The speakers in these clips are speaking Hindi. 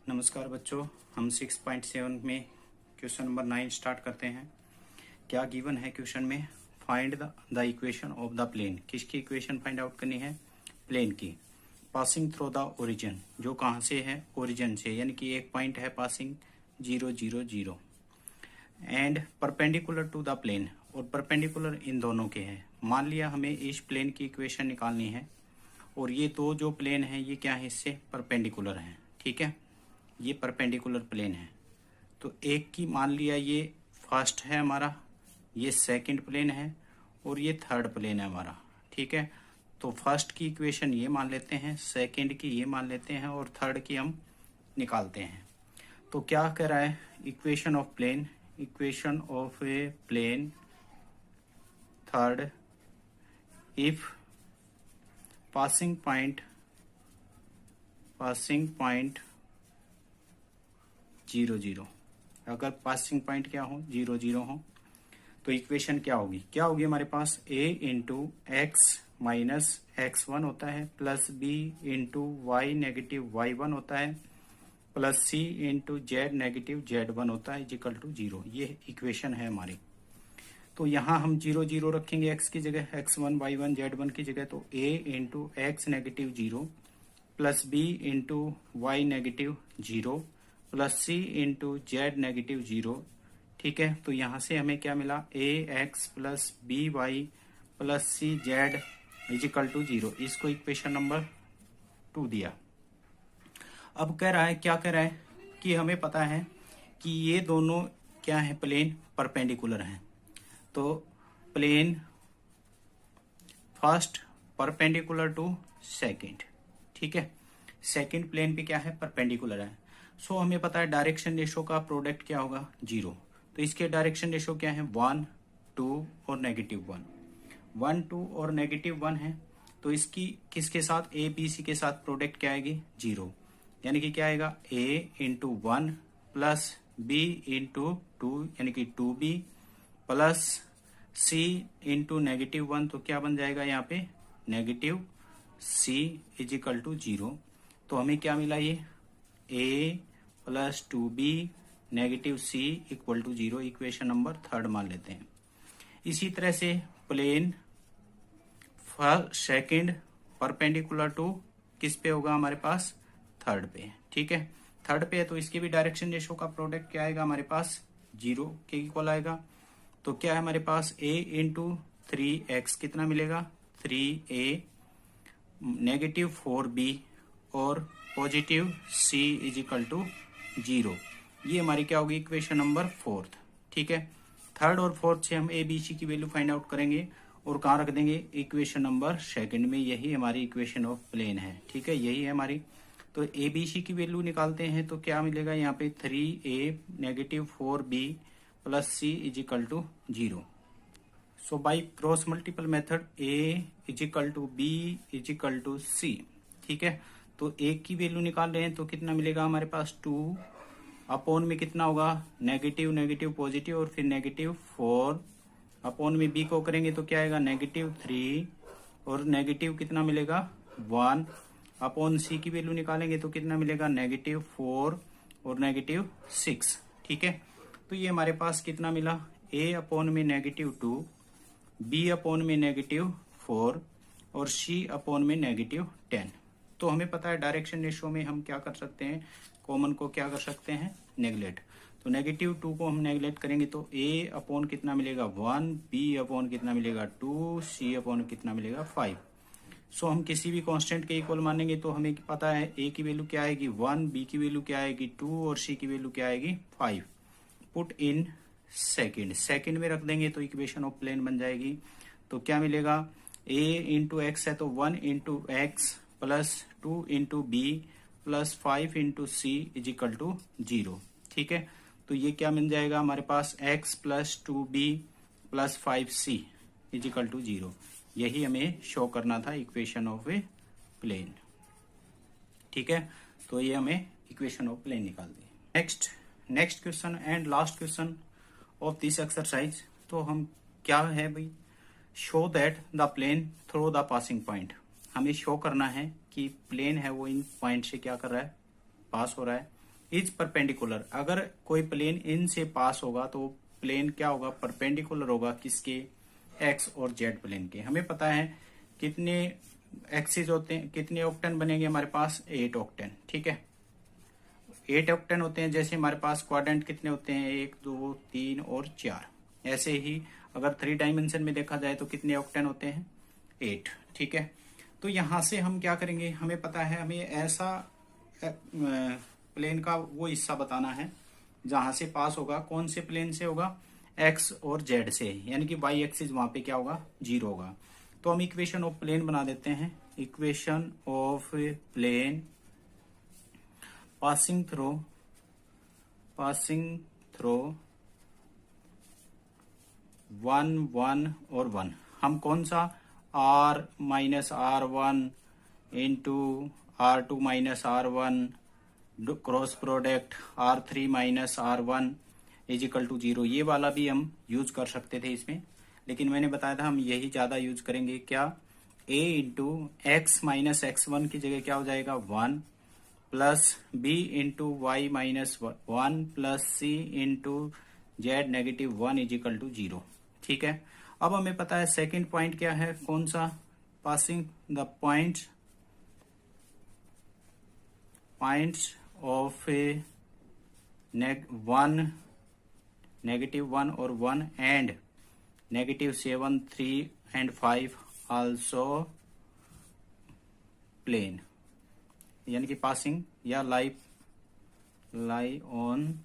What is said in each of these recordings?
नमस्कार बच्चों, हम 6.7 में क्वेश्चन नंबर 9 स्टार्ट करते हैं। क्या गिवन है क्वेश्चन में? Find the equation of the plane. किसकी इक्वेशन फाइंड आउट करनी है? प्लेन की। पासिंग थ्रू द ओरिजिन, जो कहाँ से है? ओरिजिन से, यानी कि एक पॉइंट है passing 0 0 0 and perpendicular to the plane, और परपेंडिकुलर इन दोनों के हैं। मान लिया हमें इस प्लेन की इक्वेशन निकालनी है और ये दो जो प्लेन है ये क्या है? इससे परपेंडिकुलर है। ठीक है, ये परपेंडिकुलर प्लेन है। तो एक की मान लिया ये फर्स्ट है हमारा, ये सेकंड प्लेन है और ये थर्ड प्लेन है हमारा। ठीक है, तो फर्स्ट की इक्वेशन ये मान लेते हैं, सेकंड की ये मान लेते हैं और थर्ड की हम निकालते हैं। तो क्या कह रहा है? Equation of plane, equation of a plane third if passing point 0 0, अगर पासिंग पॉइंट क्या हो? 0 0 हो, तो इक्वेशन क्या होगी? हमारे पास a into x minus x1 होता है, plus b into y negative y1 होता है, plus c into z negative z1 होता है, इक्वल टू 0। ये इक्वेशन है हमारी। तो यहाँ हम 0 0 रखेंगे x की जगह, x1 y1 z1 की जगह। तो a into x negative 0 plus b into y negative 0 plus c into z negative 0। ठीक है, तो यहाँ से हमें क्या मिला? A x plus b y plus c z equal to 0। इसको इक्वेशन नंबर 2 दिया। अब कह रहा है, क्या कह रहा है कि हमें पता है कि ये दोनों क्या है? प्लेन परपेंडिकुलर हैं। तो plane first perpendicular to second. ठीक है, सेकंड प्लेन पे क्या है? परपेंडिकुलर है। सो हमें पता है डायरेक्शन रेशो का प्रोडक्ट क्या होगा? 0। तो इसके डायरेक्शन रेशो क्या है? 1 2 और -1। 1 2 और -1 है, तो इसकी किसके साथ? ए बी सी के साथ प्रोडक्ट क्या आएगी? 0। यानी कि क्या आएगा? a into 1 plus b into 2 यानी कि 2b प्लस c इंटू -1, तो क्या बन जाएगा यहाँ पे? -c equal to 0। तो हमें क्या मिला? ये a plus 2b -c equal to 0। Equation number 3 मान लेते हैं। इसी तरह से प्लेन सेकंड परपेंडिकुलर टू किस पे होगा? हमारे पास थर्ड पे। ठीक है, थर्ड पे है, तो इसके भी डायरेक्शन रेशो का प्रोडक्ट क्या आएगा? हमारे पास 0 के इक्वल आएगा। तो क्या है हमारे पास? a इंटू 3x कितना मिलेगा? 3a नेगेटिव 4b और पॉजिटिव c इजिकल टू 0। ये हमारी क्या होगी? Equation number 4। ठीक है, थर्ड और फोर्थ से हम ए बी सी की वैल्यू फाइंड आउट करेंगे और कहाँ रख देंगे? इक्वेशन नंबर सेकंड में। यही हमारी इक्वेशन ऑफ प्लेन है। ठीक है, यही है हमारी। तो ए बी सी की वैल्यू निकालते हैं तो क्या मिलेगा यहाँ पे? 3a negative 4b plus c equal to 0। So by cross multiple method a equal to b equal to c। ठीक है, तो a की वैल्यू निकाल रहे हैं तो कितना मिलेगा हमारे पास? 2 अपॉन में कितना होगा? नेगेटिव नेगेटिव पॉजिटिव और फिर -4 अपॉन में b को करेंगे तो क्या आएगा? -3 और नेगेटिव कितना मिलेगा? 1 अपॉन c की वैल्यू निकालेंगे तो कितना मिलेगा? -4 और -6। ठीक है, तो ये हमारे पास कितना मिला? a अपॉन में -2, b अपॉन में -4 और c अपॉन में -10। तो हमें पता है डायरेक्शन रेशो में हम क्या कर सकते हैं? कॉमन को क्या कर सकते हैं? नेगलेक्ट। तो -2 को हम नेगलेक्ट करेंगे तो a अपॉन कितना मिलेगा? 1, b अपॉन कितना मिलेगा? 2, c अपॉन कितना मिलेगा? 5। सो हम किसी भी कांस्टेंट के इक्वल मानेंगे तो हमें पता है a की वैल्यू क्या आएगी? 1, b की वैल्यू क्या आएगी? 2 और c की वैल्यू क्या आएगी? 5। पुट इन सेकंड में रख देंगे तो इक्वेशन ऑफ प्लेन बन जाएगी। तो क्या मिलेगा? a इंटू एक्स है तो 1 into x plus 2 into b plus 5 into c equal to 0। ठीक है, तो ये क्या मिल जाएगा हमारे पास? x plus 2b plus 5c equal to 0। यही हमें शो करना था इक्वेशन ऑफ ए प्लेन। ठीक है, तो ये हमें इक्वेशन ऑफ प्लेन निकाल दी। Next question and last question of this exercise. तो हम क्या है भाई? Show that the plane through the passing point. हमें शो करना है कि प्लेन है वो इन पॉइंट से क्या कर रहा है? पास हो रहा है। इज परपेंडिकुलर, अगर कोई प्लेन इन से पास होगा तो प्लेन क्या होगा, परपेंडिकुलर होगा किसके, एक्स और जेड प्लेन के। हमें पता है कितने एक्सिस होते हैं, कितने ऑक्टेन बनेंगे हमारे पास, 8 ऑक्टेन। ठीक है, 8 ऑक्टेन होते हैं। जैसे हमारे पास क्वाड्रेंट कितने होते हैं, 1 2 3 और 4। ऐसे ही अगर 3 डायमेंशन में देखा जाए तो कितने ऑक्टेन होते हैं, 8। ठीक है, तो यहां से हम क्या करेंगे, हमें पता है हमें ऐसा प्लेन का वो हिस्सा बताना है जहां से पास होगा, कौन से प्लेन से होगा, एक्स और जेड से, यानी कि वाई एक्सिस वहां पे क्या होगा, 0 होगा। तो हम इक्वेशन ऑफ प्लेन बना देते हैं, equation of plane passing through 1 1 और 1। हम कौन सा, r minus r1 into r2 minus r1 cross product r3 minus r1 is equal to 0, ये वाला भी हम यूज कर सकते थे इसमें, लेकिन मैंने बताया था हम यही ज्यादा यूज करेंगे। क्या, a into x minus x1 की जगह क्या हो जाएगा 1 plus b into y minus 1 plus c into z negative 1 is equal to 0। ठीक है, अब हमें पता है सेकंड पॉइंट क्या है, कौन सा, passing the points of a negative 1 और 1 and negative 7 3 and 5 also plane, यानी कि पासिंग या लाई ऑन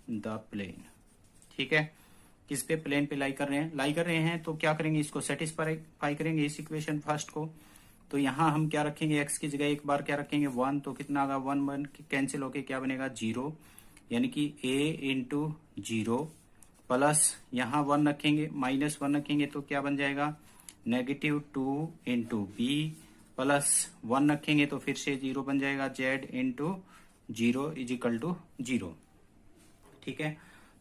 द प्लेन। ठीक है, किस पे, प्लेन पे लाई कर रहे हैं तो क्या करेंगे, इसको सेटिस्फाई करेंगे इस इक्वेशन फर्स्ट को। तो यहां हम क्या रखेंगे, एक्स की जगह एक बार क्या रखेंगे 1, तो कितना आगा 1 1 कैंसिल होके क्या बनेगा 0, यानी कि a इंटू 0 प्लस यहाँ 1 रखेंगे माइनस 1 रखेंगे तो क्या बन जाएगा नेगेटिव 2 इंटू बी प्लस 1 रखेंगे तो फिर से 0 बन जाएगा, z into 0 is equal to 0। ठीक है,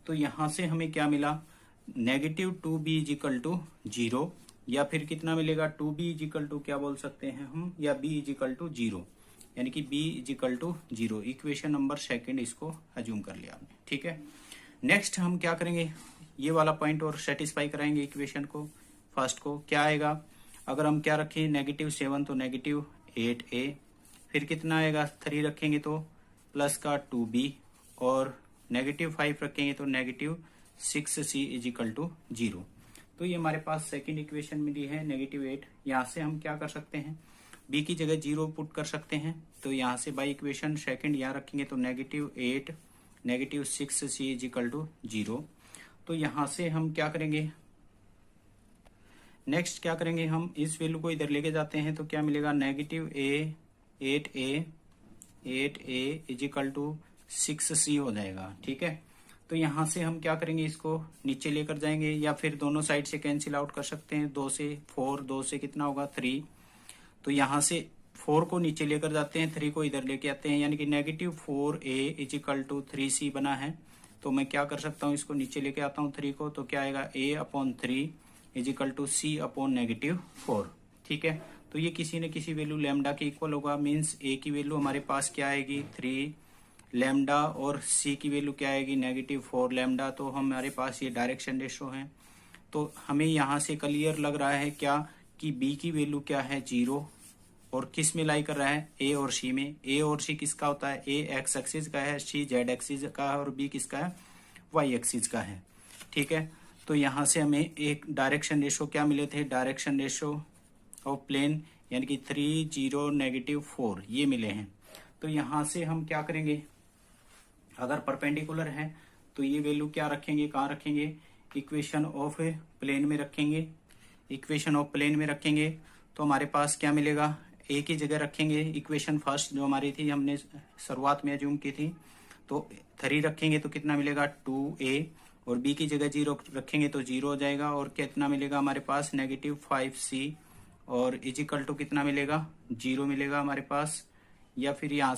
तो यहां से हमें क्या मिला, negative 2b is equal to 0, या फिर कितना मिलेगा 2b इज इक्वल टू क्या बोल सकते हैं हम, या b इज इक्वल टू 0, यानी कि b is equal to 0। Equation number second इसको अज्यूम कर लिया आपने। ठीक है, नेक्स्ट हम क्या करेंगे, ये वाला पॉइंट और सेटिस्फाई कराएंगे इक्वेशन को फर्स्ट को। क्या आएगा, अगर हम क्या रखें नेगेटिव 7 तो नेगेटिव 8a, फिर कितना आएगा 3 रखेंगे तो प्लस का 2b, और नेगेटिव 5 रखेंगे तो negative 6c is equal to 0। तो ये हमारे पास सेकंड इक्वेशन मिली है नेगेटिव 8। यहाँ से हम क्या कर सकते हैं, b की जगह 0 पुट कर सकते हैं, तो यहाँ से बाई इक्वेशन सेकंड यहाँ रखेंगे तो negative 8 negative 6c is equal to 0। तो यहाँ से हम क्या करेंगे, नेक्स्ट क्या करेंगे, हम इस वैल्यू को इधर लेके जाते हैं तो क्या मिलेगा negative 8a is equal to 6c हो जाएगा। ठीक है, तो यहां से हम क्या करेंगे, इसको नीचे लेकर जाएंगे या फिर दोनों साइड से कैंसिल आउट कर सकते हैं, 2 से 4, 2 से कितना होगा 3, तो यहां से 4 को नीचे लेकर जाते हैं, 3 को इधर लेके आते हैं, यानी कि negative 4a is equal to 3c बना है। तो मैं क्या कर सकता हूँ, इसको नीचे लेके आता हूँ 3 को, तो क्या आएगा a upon 3 is equal to c upon negative 4। ठीक है, तो ये किसी न किसी वैल्यू लैम्डा के इक्वल होगा, मीन्स a की वैल्यू हमारे पास क्या आएगी 3 लैम्डा और c की वैल्यू क्या आएगी नेगेटिव 4 लैम्डा। तो हमारे पास ये डायरेक्शन रेशो है। तो हमें यहाँ से क्लियर लग रहा है क्या कि b की वैल्यू क्या है 0, और किस में लाई कर रहा है a और c में। a और c किसका होता है, a एक्स एक्सिस का है, c जेड एक्सिस का है, और b किसका है y एक्सिस का है। ठीक है, तो यहाँ से हमें एक डायरेक्शन रेशो क्या मिले थे, डायरेक्शन रेशो ऑफ प्लेन, यानी कि 3 0 नेगेटिव 4 ये मिले हैं। तो यहाँ से हम क्या करेंगे, अगर परपेंडिकुलर है तो ये वैल्यू क्या रखेंगे, कहाँ रखेंगे, इक्वेशन ऑफ प्लेन में रखेंगे। इक्वेशन ऑफ प्लेन में रखेंगे तो हमारे पास क्या मिलेगा, a की जगह रखेंगे इक्वेशन फर्स्ट जो हमारी थी, हमने शुरुआत में अज्यूम की थी, तो 3 रखेंगे तो कितना मिलेगा 2a, और b की जगह 0 रखेंगे तो 0 हो जाएगा, और कितना मिलेगा हमारे पास नेगेटिव 5c, और इजिकल टू कितना मिलेगा 0 मिलेगा हमारे पास। या फिर यहाँ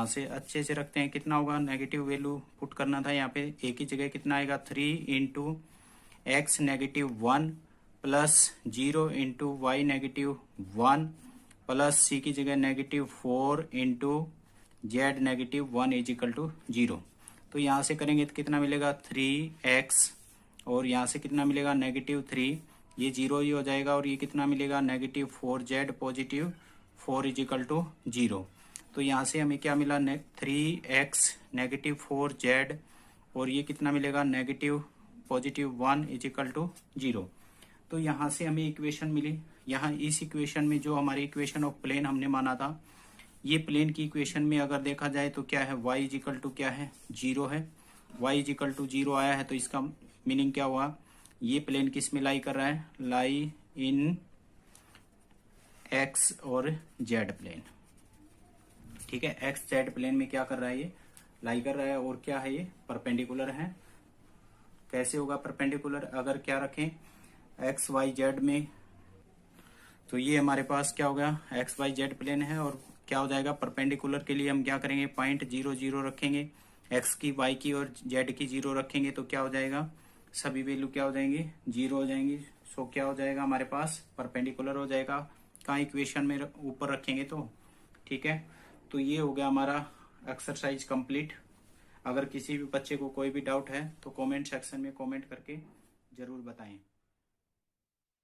से अच्छे से रखते हैं, कितना होगा, नेगेटिव वैल्यू पुट करना था यहाँ पे, a की जगह कितना आएगा 3 into x negative 1 plus 0 into y negative 1 plus c की जगह negative 4 into z -1 is equal to 0। तो यहाँ से करेंगे तो कितना मिलेगा 3x, और यहाँ से कितना मिलेगा -3, ये 0 ही हो जाएगा, और ये कितना मिलेगा -4z positive 4 is equal to 0। तो यहाँ से हमें क्या मिला 3x -4z, और ये कितना मिलेगा -+1 इज इक्वल टू 0। तो यहाँ से हमें इक्वेशन मिली। यहाँ इस इक्वेशन में जो हमारी इक्वेशन ऑफ प्लेन हमने माना था, ये प्लेन की इक्वेशन में अगर देखा जाए तो क्या है, y इज इक्वल टू क्या है 0 है। y इज इक्वल टू 0 आया है, तो इसका मीनिंग क्या हुआ, ये प्लेन किस में लाई कर रहा है, लाई इन x और z प्लेन। ठीक है, x z प्लेन में क्या कर रहा है, ये लाई कर रहा है, और क्या है ये परपेंडिकुलर है। कैसे होगा परपेंडिकुलर, अगर क्या रखें x y z में, तो ये हमारे पास क्या हो गया x y z प्लेन है, और क्या हो जाएगा परपेंडिकुलर के लिए हम क्या करेंगे पॉइंट 0 0 रखेंगे, x की y की और z की 0 रखेंगे, तो क्या हो जाएगा सभी वैल्यू क्या हो जाएंगी 0 हो जाएंगी। सो क्या हो जाएगा हमारे पास परपेंडिकुलर हो जाएगा, कहाँ इक्वेशन में ऊपर रखेंगे तो। ठीक है, तो ये हो गया हमारा एक्सरसाइज कंप्लीट। अगर किसी भी बच्चे को कोई भी डाउट है तो कमेंट सेक्शन में कमेंट करके जरूर बताएं।